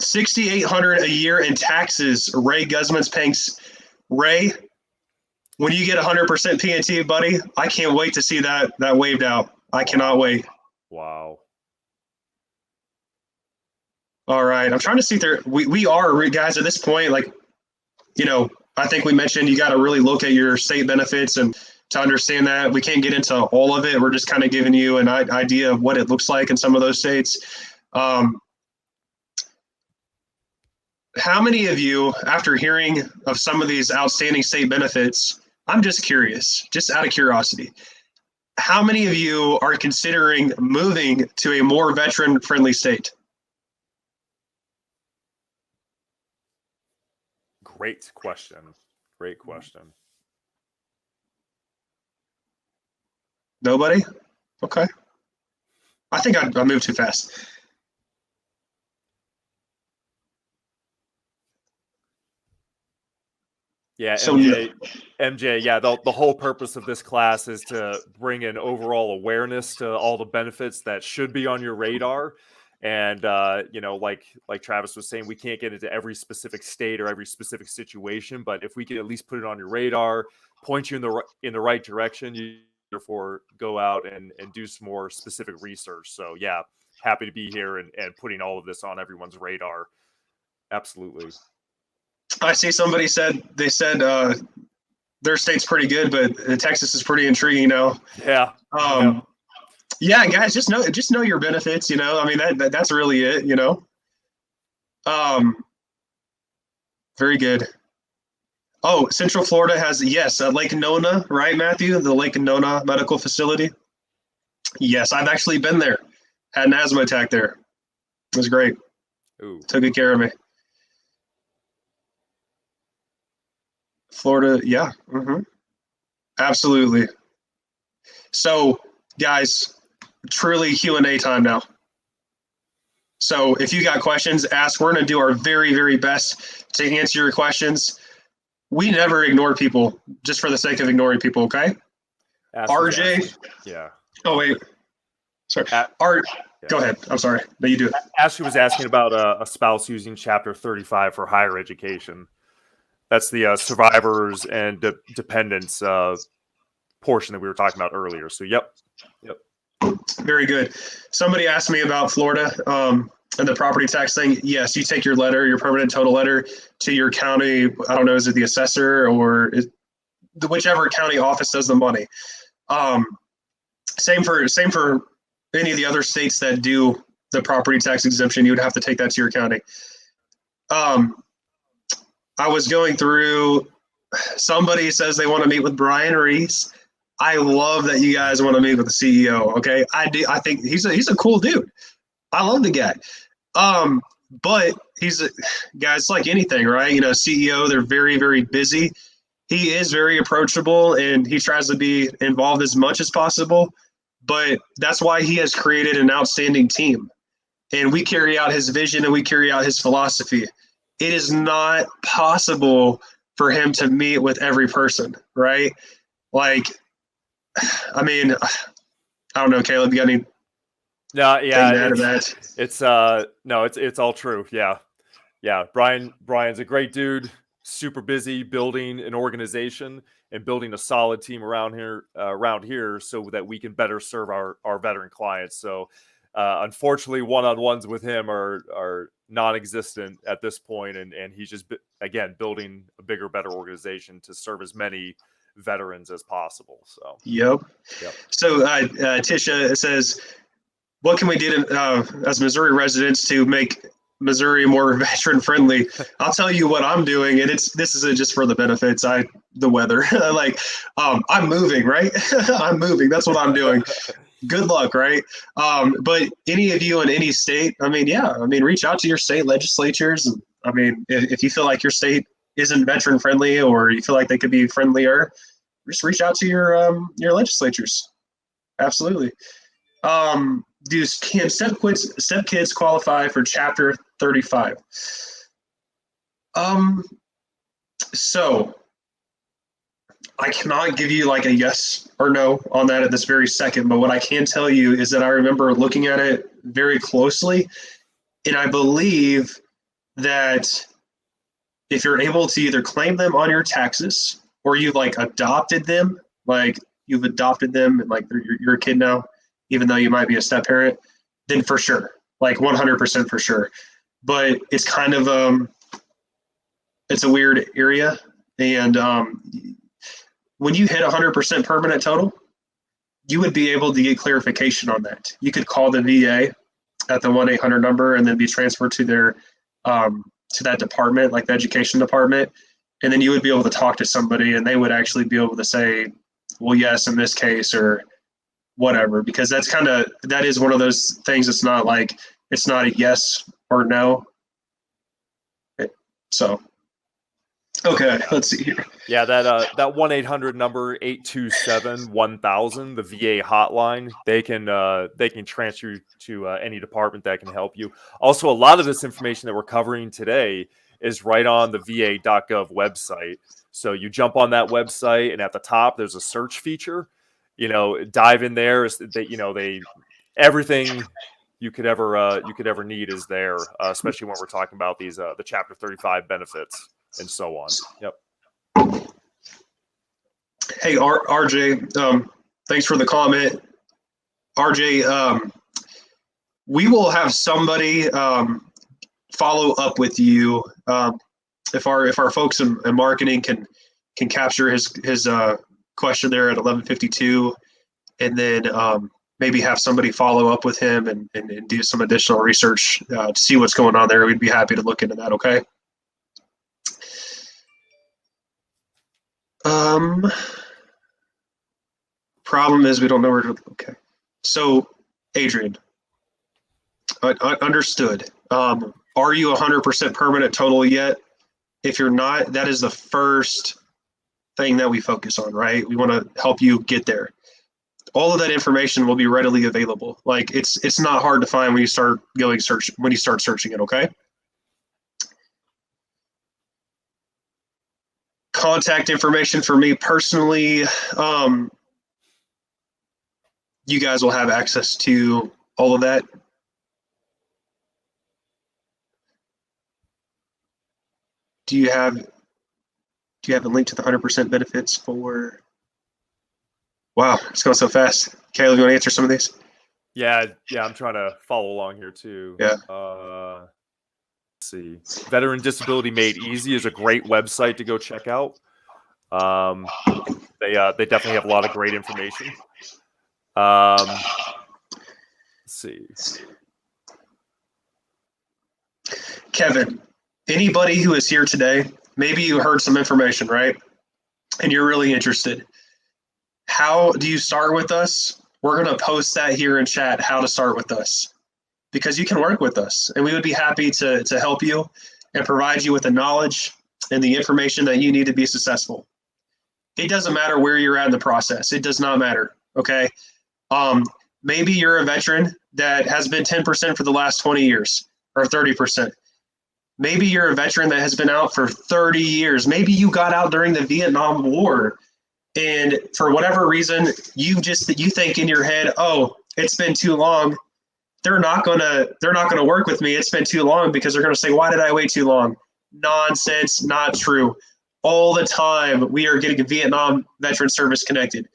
6,800 a year in taxes. Ray Guzman's paying. Ray, when you get 100% P&T, buddy, I can't wait to see that waived out. I cannot wait. Wow. All right, I'm trying to see if there. We are, guys, at this point, like, you know, I think we mentioned you got to really look at your state benefits and to understand that. We can't get into all of it. We're just kind of giving you an idea of what it looks like in some of those states. How many of you, after hearing of some of these outstanding state benefits, I'm just curious, just out of curiosity, how many of you are considering moving to a more veteran-friendly state? Great question. Great question. Nobody? Okay. I think I moved too fast. Yeah, So MJ, yeah, the whole purpose of this class is to bring an overall awareness to all the benefits that should be on your radar. And you know, like Travis was saying, we can't get into every specific state or every specific situation, but if we can at least put it on your radar, point you in the right direction, you therefore go out and do some more specific research. So yeah, happy to be here and putting all of this on everyone's radar. Absolutely. I see somebody said their state's pretty good, but Texas is pretty intriguing now. Yeah. Yeah, guys, just know your benefits. You know, I mean that's really it. You know. Very good. Oh, Central Florida has Lake Nona, right, Matthew? The Lake Nona Medical Facility. Yes, I've actually been there. Had an asthma attack there. It was great. Ooh. Took good care of me. Florida, yeah. Absolutely. So, guys, truly Q&A time now. So if you got questions, ask. We're going to do our very, very best to answer your questions. We never ignore people just for the sake of ignoring people, okay? RJ? Yeah. Oh, wait. Sorry. Art, yeah. Go ahead. I'm sorry. No, you do it. Ashley was asking about a spouse using Chapter 35 for higher education. That's the survivors and dependents portion that we were talking about earlier. So, yep. Very good. Somebody asked me about Florida and the property tax thing. Yes, you take your letter, your permanent total letter, to your county. I don't know, is it the assessor or whichever county office does the money. Same for any of the other states that do the property tax exemption. You would have to take that to your county. I was going through. Somebody says they want to meet with Brian Reese. I love that you guys want to meet with the CEO. Okay, I do. I think he's a cool dude. I love the guy. But guys, like anything, right? You know, CEO, they're very, very busy. He is very approachable and he tries to be involved as much as possible. But that's why he has created an outstanding team. And we carry out his vision and we carry out his philosophy. It is not possible for him to meet with every person, right? Like, I mean, I don't know, Caleb, you got any? No, yeah, it's all true. Yeah. Brian's a great dude, super busy building an organization and building a solid team around here so that we can better serve our veteran clients. So unfortunately, one-on-ones with him are non-existent at this point, and he's just again building a bigger, better organization to serve as many veterans as possible. So yep. So Tisha says, what can we do as Missouri residents to make Missouri more veteran friendly? I'll tell you what I'm doing, and this isn't just for the benefits. The weather. I'm moving, right? I'm moving. That's what I'm doing. good luck, right? But any of you in any state, I mean, yeah, I mean, reach out to your state legislatures. And, I mean, if you feel like your state isn't veteran friendly, or you feel like they could be friendlier, just reach out to your legislatures. Absolutely. Can step kids qualify for Chapter 35? So I cannot give you like a yes or no on that at this very second, but what I can tell you is that I remember looking at it very closely, and I believe that if you're able to either claim them on your taxes, or you like adopted them, like you've adopted them and like you're a kid now, even though you might be a step parent, then for sure, like 100% for sure. But it's kind of it's a weird area, and when you hit 100% permanent total, you would be able to get clarification on that. You could call the VA at the 1-800 number and then be transferred to their to that department, like the education department, and then you would be able to talk to somebody, and they would actually be able to say, well, yes, in this case, or whatever, because that is one of those things. It's not a yes or no. So, okay, let's see here. Yeah, that 1-800 number, 827-1000, the VA hotline. They can transfer you to any department that can help you. Also, a lot of this information that we're covering today is right on the va.gov website. So you jump on that website, and at the top there's a search feature. Dive in there. Everything you could ever need is there, especially when we're talking about these the Chapter 35 benefits and so on. Yep. Hey, RJ, thanks for the comment. RJ, we will have somebody follow up with you if our folks in marketing can capture his question there at 11:52, and then maybe have somebody follow up with him and do some additional research to see what's going on there. We'd be happy to look into that. Okay. Problem is we don't know where to. Okay. So, Adrian, understood. Are you 100% permanent total yet? If you're not, that is the first thing that we focus on, right? We want to help you get there. All of that information will be readily available. Like it's not hard to find when you start searching it. Okay. Contact information for me personally. You guys will have access to all of that. Do you have a link to the 100% benefits for? Wow, it's going so fast. Caleb, you want to answer some of these? Yeah, I'm trying to follow along here too. Yeah. Let's see. Veteran Disability Made Easy is a great website to go check out. They definitely have a lot of great information. Let's see. Kevin, anybody who is here today, maybe you heard some information, right? And you're really interested. How do you start with us? We're going to post that here in chat, how to start with us, because you can work with us, and we would be happy to help you and provide you with the knowledge and the information that you need to be successful. It doesn't matter where you're at in the process. It does not matter. Okay. Maybe you're a veteran that has been 10% for the last 20 years or 30%. Maybe you're a veteran that has been out for 30 years. Maybe you got out during the Vietnam War, and for whatever reason, you think in your head, oh, it's been too long. They're not gonna work with me. It's been too long, because they're gonna say, why did I wait too long? Nonsense, not true. All the time, we are getting Vietnam veteran service connected.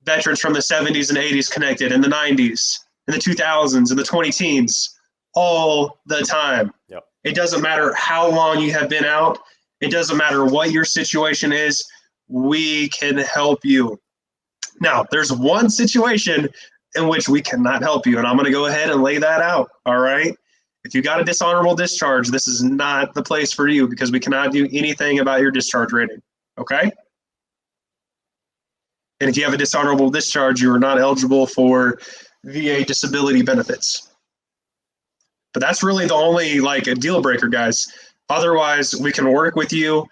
Veterans from the 70s and 80s connected, in the 90s, in the 2000s, in the 20-teens, all the time. Yep. It doesn't matter how long you have been out. It doesn't matter what your situation is. We can help you. Now, there's one situation in which we cannot help you, and I'm going to go ahead and lay that out. All right. If you got a dishonorable discharge, this is not the place for you, because we cannot do anything about your discharge rating. Okay. And if you have a dishonorable discharge, you are not eligible for VA disability benefits. But that's really the only like a deal breaker, guys. Otherwise, we can work with you.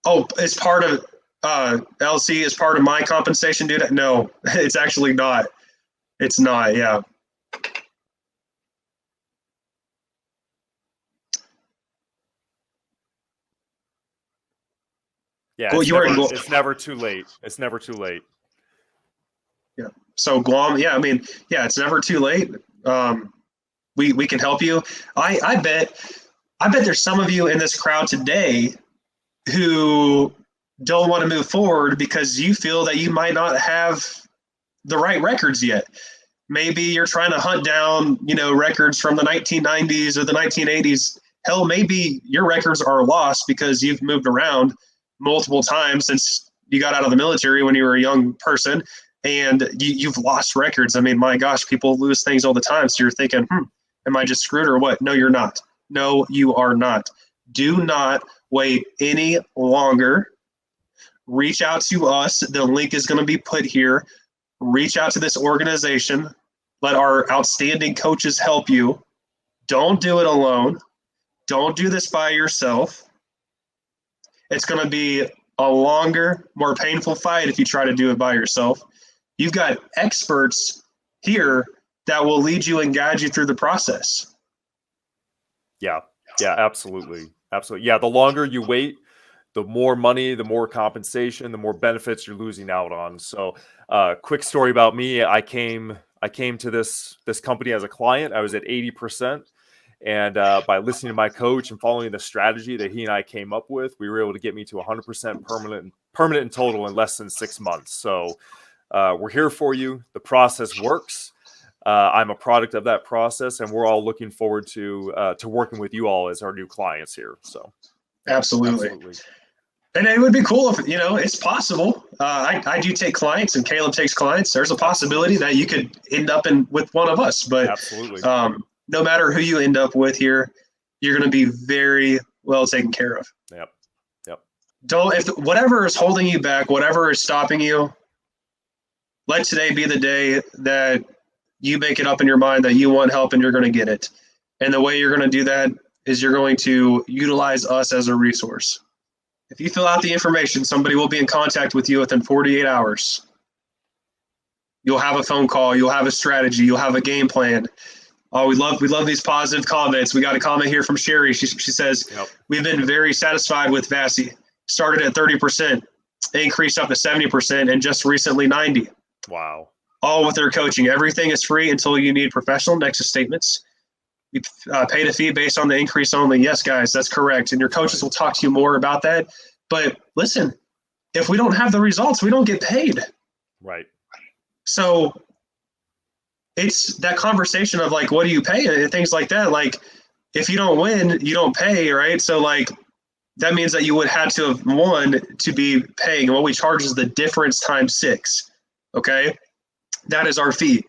Oh, it's part of LC is part of my compensation, dude. No, it's actually not. It's not. Yeah. Yeah, Well, it's never too late. It's never too late. Yeah. So Guam, yeah, I mean, yeah, it's never too late. We can help you. I bet there's some of you in this crowd today who don't want to move forward because you feel that you might not have the right records yet. Maybe you're trying to hunt down, records from the 1990s or the 1980s. Hell, maybe your records are lost because you've moved around multiple times since you got out of the military when you were a young person, and you've lost records. I mean, my gosh, people lose things all the time. So you're thinking, am I just screwed or what? No, you're not. No, you are not. Do not wait any longer. Reach out to us. The link is going to be put here. Reach out to this organization. Let our outstanding coaches help you. Don't do it alone. Don't do this by yourself. It's going to be a longer, more painful fight if you try to do it by yourself. You've got experts here that will lead you and guide you through the process. Yeah, absolutely. Absolutely. Yeah, the longer you wait, the more money, the more compensation, the more benefits you're losing out on. So quick story about me. I came to this company as a client. I was at 80%. And by listening to my coach and following the strategy that he and I came up with, we were able to get me to 100% permanent and total in less than 6 months. So we're here for you. The process works. I'm a product of that process, and we're all looking forward to working with you all as our new clients here. So absolutely. And it would be cool if, it's possible. I do take clients and Caleb takes clients. There's a possibility that you could end up with one of us. But absolutely. No matter who you end up with here, you're going to be very well taken care of. Yep. If whatever is holding you back, whatever is stopping you, let today be the day that you make it up in your mind that you want help and you're going to get it. And the way you're going to do that is you're going to utilize us as a resource. If you fill out the information, somebody will be in contact with you within 48 hours. You'll have a phone call. You'll have a strategy. You'll have a game plan. Oh, we love these positive comments. We got a comment here from Sherry. She says, We've been very satisfied with VASI. Started at 30%, increased up to 70%, and just recently 90%. Wow. All with their coaching. Everything is free until you need professional nexus statements. You paid a fee based on the increase only. Yes, guys, that's correct. And your coaches will talk to you more about that. But listen, if we don't have the results, we don't get paid. Right. So it's that conversation of like, what do you pay and things like that. Like, if you don't win, you don't pay, right? So like, that means that you would have to have won to be paying. And what we charge is the difference times 6. Okay, that is our fee.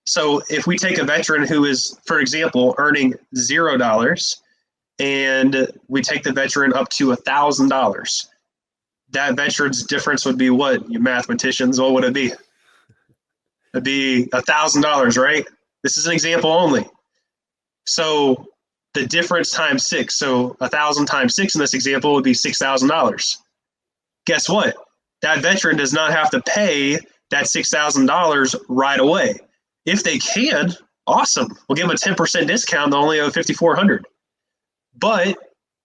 So if we take a veteran who is, for example, earning $0, and we take the veteran up to $1,000, that veteran's difference would be what? You mathematicians, what would it be? It'd be $1,000, right? This is an example only. So the difference times 6. So 1,000 times 6 in this example would be $6,000. Guess what? That veteran does not have to pay that $6,000 right away. If they can, awesome. We'll give them a 10% discount. They'll only owe $5,400. But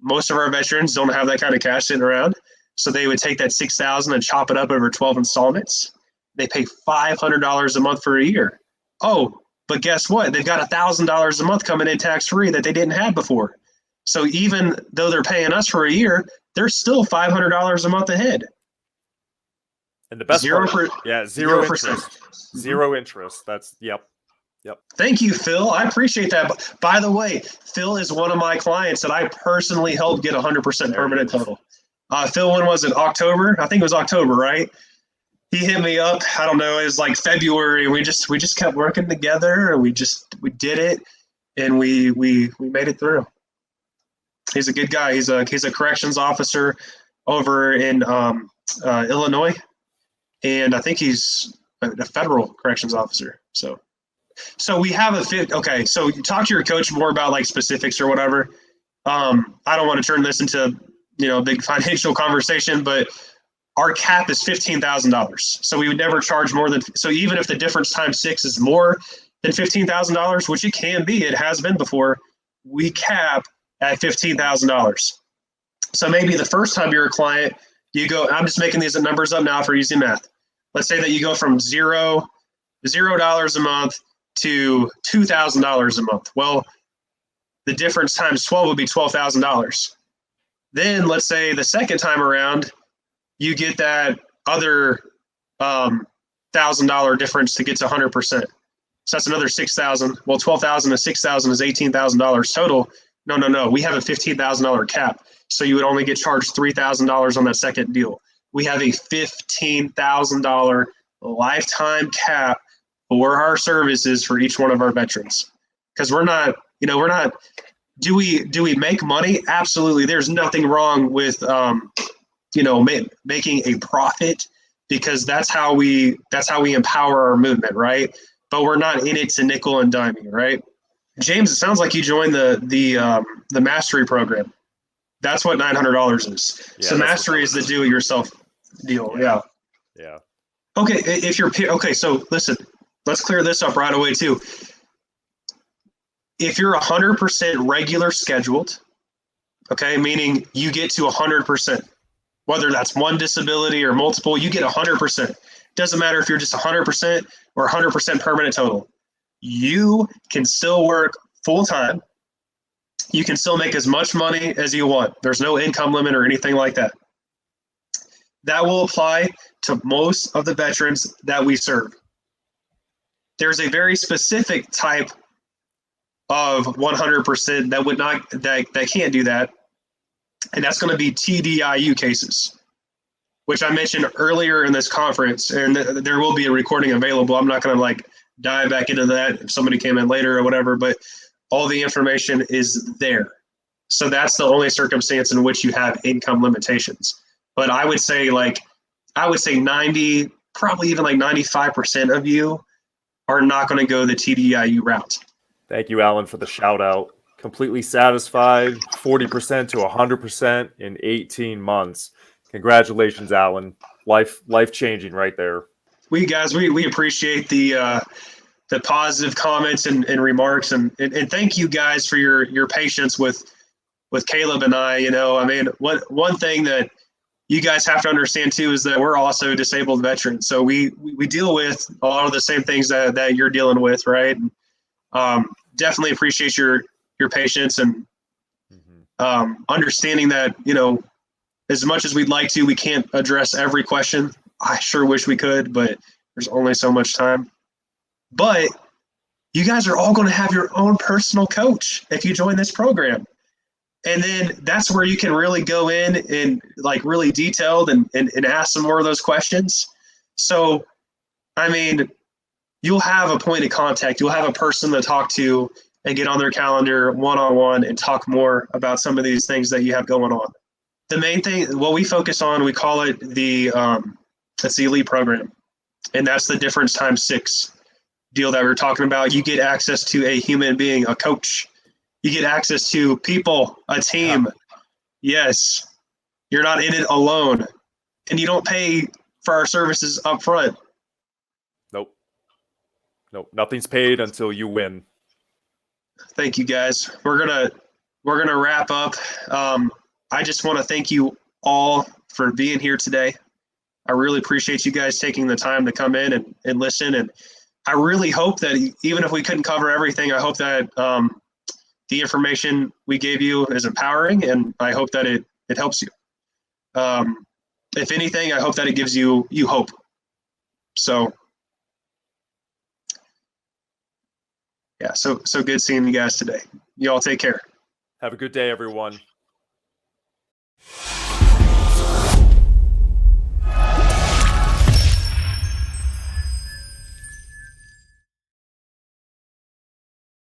most of our veterans don't have that kind of cash sitting around. So they would take that $6,000 and chop it up over 12 installments. They pay $500 a month for a year. Oh, but guess what? They've got $1,000 a month coming in tax-free that they didn't have before. So even though they're paying us for a year, they're still $500 a month ahead. And the best zero part, zero interest. Zero interest. That's yep. Thank you, Phil. I appreciate that. By the way, Phil is one of my clients that I personally helped get 100% permanent total. Phil, when was it? October? I think it was October, right? He hit me up. I don't know. It was like February. We just kept working together, and we did it, and we made it through. He's a good guy. He's a corrections officer over in Illinois, and I think he's a federal corrections officer. So we have a fit. Okay, so you talk to your coach more about like specifics or whatever. I don't want to turn this into a big financial conversation, but our cap is $15,000. So we would never charge more than. So even if the difference times 6 is more than $15,000, which it can be, it has been before, we cap at $15,000. So maybe the first time you're a client, you go. I'm just making these numbers up now for easy math. Let's say that you go from $0 a month to $2,000 a month. Well, the difference times 12 would be $12,000. Then let's say the second time around, you get that other $1,000 difference to get to 100%. So that's another $6,000. Well, $12,000 to $6,000 is $18,000 total. No. We have a $15,000 cap. So you would only get charged $3,000 on that second deal. We have a $15,000 lifetime cap for our services for each one of our veterans. Because we're not, do we make money? Absolutely. There's nothing wrong with, making a profit, because that's how we empower our movement, right? But we're not in it to nickel and dime you, right? James, it sounds like you joined the mastery program. That's what $900 is. Yeah, so mastery is the do-it-yourself deal. Yeah. Okay, so listen, let's clear this up right away too. If you're 100% regular scheduled, okay, meaning you get to 100%, whether that's one disability or multiple, you get 100%. Doesn't matter if you're just 100% or 100% permanent total. You can still work full time. You can still make as much money as you want. There's no income limit or anything like that. That will apply to most of the veterans that we serve. There's a very specific type of 100% that can't do that, and that's going to be TDIU cases, which I mentioned earlier in this conference, and there will be a recording available. I'm not going to dive back into that if somebody came in later or whatever, but all the information is there. So that's the only circumstance in which you have income limitations. But I would say 90, probably even 95% of you are not going to go the TDIU route. Thank you, Alan, for the shout out. Completely satisfied, 40% to 100% in 18 months. Congratulations, Alan. Life changing right there. We appreciate the positive comments and remarks, and thank you guys for your patience with Caleb and I. One thing that you guys have to understand too is that we're also disabled veterans, so we deal with a lot of the same things that you're dealing with, right? Definitely appreciate your patience and understanding that as much as we'd like to, we can't address every question. I sure wish we could, but there's only so much time. But you guys are all going to have your own personal coach if you join this program. And then that's where you can really go in and really detailed and ask some more of those questions. So, you'll have a point of contact. You'll have a person to talk to and get on their calendar one-on-one and talk more about some of these things that you have going on. The main thing, what we focus on, we call it that's the elite program. And that's the difference times 6 deal that we're talking about. You get access to a human being, a coach. You get access to people, a team. Yes, you're not in it alone. And you don't pay for our services up front. Nope, nothing's paid until you win. Thank you, guys. We're gonna wrap up. I just want to thank you all for being here today. I really appreciate you guys taking the time to come in and listen. And I really hope that even if we couldn't cover everything, I hope that the information we gave you is empowering, and I hope that it helps you. If anything, I hope that it gives you hope. So, yeah, so good seeing you guys today. You all take care. Have a good day, everyone.